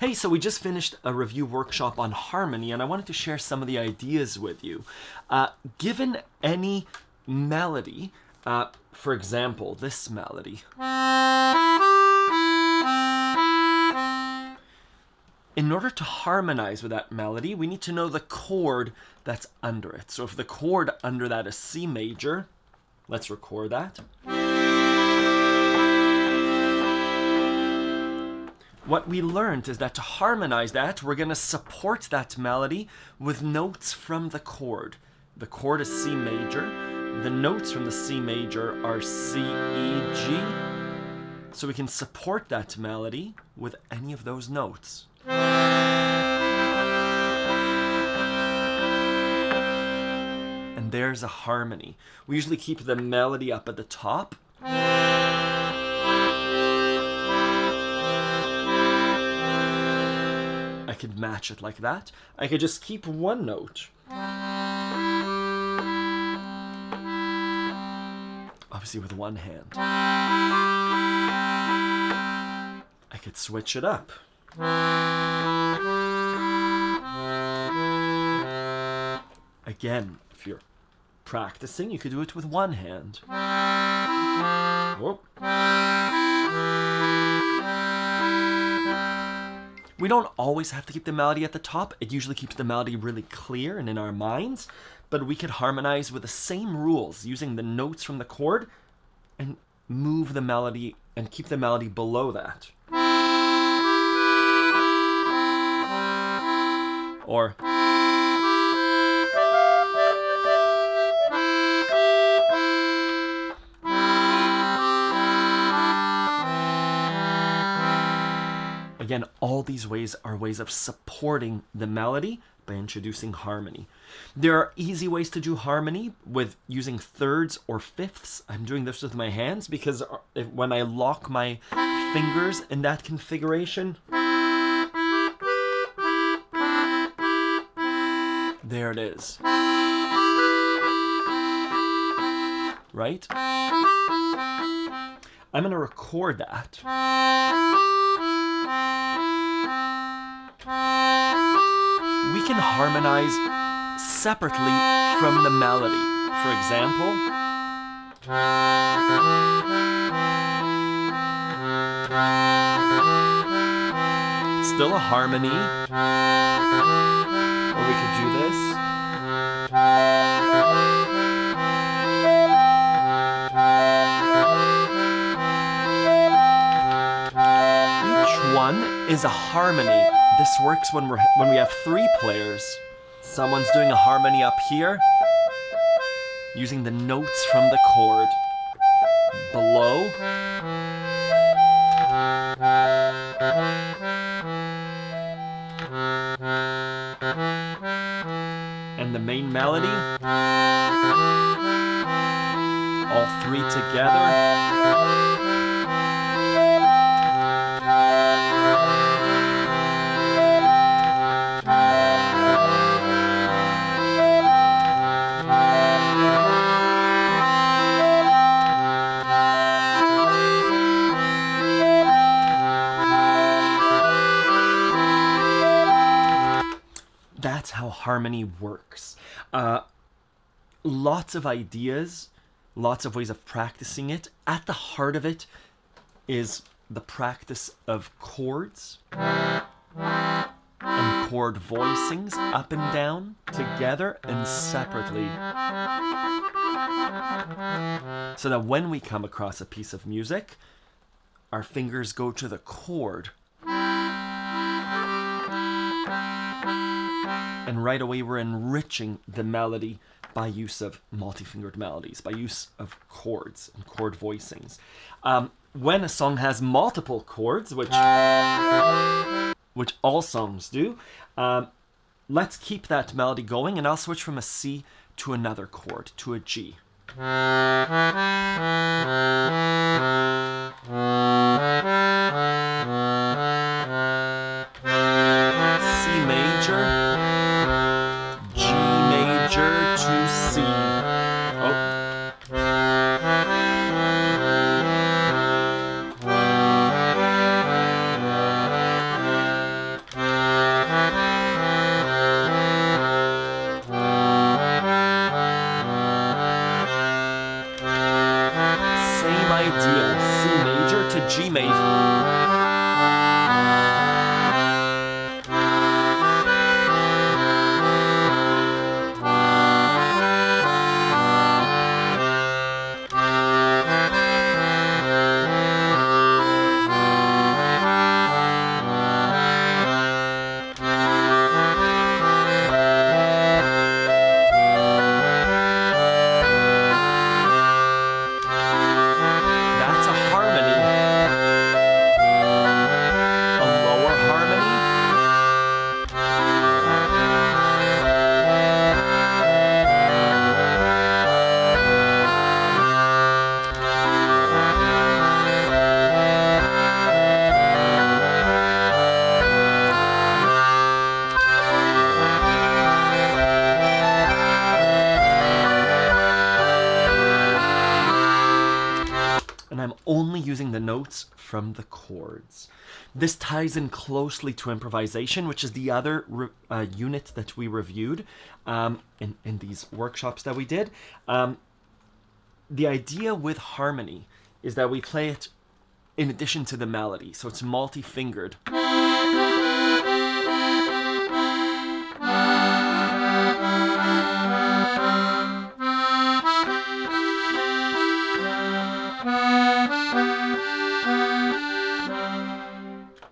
Hey, so we just finished a review workshop on harmony, and I wanted to share some of the ideas with you. Given any melody, for example, this melody, in order to harmonize with that melody, we need to know the chord that's under it. So if the chord under that is C major, let's record that. What we learned is that to harmonize that, we're going to support that melody with notes from the chord. The chord is C major. The notes from the C major are C, E, G. So we can support that melody with any of those notes. And there's a harmony. We usually keep the melody up at the top. I could match it like that. I could just keep one note. Obviously with one hand. I could switch it up. Again, if you're practicing, you could do it with one hand. Whoop. We don't always have to keep the melody at the top. It usually keeps the melody really clear and in our minds, but we could harmonize with the same rules using the notes from the chord and move the melody and keep the melody below that. Or again, all these ways are ways of supporting the melody by introducing harmony. There are easy ways to do harmony with using thirds or fifths. I'm doing this with my hands because when I lock my fingers in that configuration, there it is. Right? I'm going to record that. We can harmonize separately from the melody. For example, it's still a harmony. Or we could do this. Each one is a harmony. This works when we have three players. Someone's doing a harmony up here, using the notes from the chord. Below. And the main melody. All three together. That's how harmony works. Lots of ideas, lots of ways of practicing it. At the heart of it is the practice of chords and chord voicings up and down, together and separately. So that when we come across a piece of music, our fingers go to the chord. And right away we're enriching the melody by use of multi-fingered melodies, by use of chords and chord voicings. When a song has multiple chords, which all songs do, let's keep that melody going, and I'll switch from a C to another chord, to a G. C major, G major to C. Oh. G major. That's a harmony. A lower harmony. And I'm only using the notes from the chords. This ties in closely to improvisation, which is the other unit that we reviewed in these workshops that we did. The idea with harmony is that we play it in addition to the melody, so it's multi-fingered.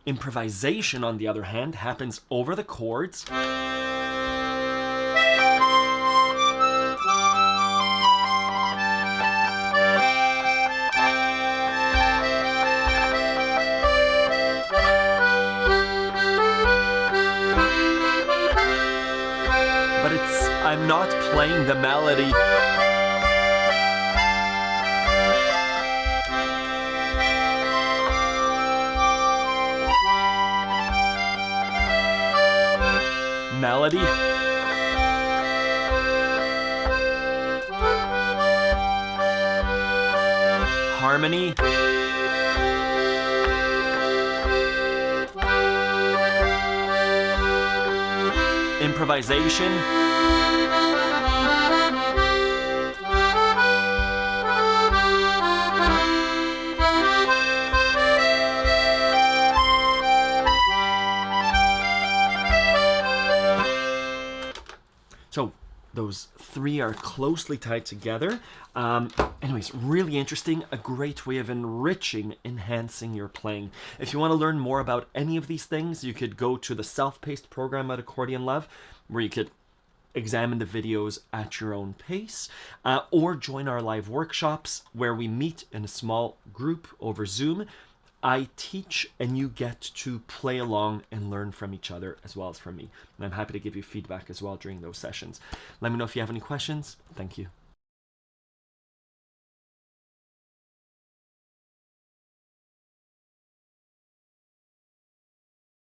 Improvisation, on the other hand, happens over the chords. But I'm not playing the melody. Melody. Harmony. Improvisation. So those three are closely tied together. Anyways, really interesting, a great way of enriching, enhancing your playing. If you want to learn more about any of these things, you could go to the self-paced program at Accordion Love, where you could examine the videos at your own pace, or join our live workshops where we meet in a small group over Zoom. I teach and you get to play along and learn from each other as well as from me. And I'm happy to give you feedback as well during those sessions. Let me know if you have any questions. Thank you.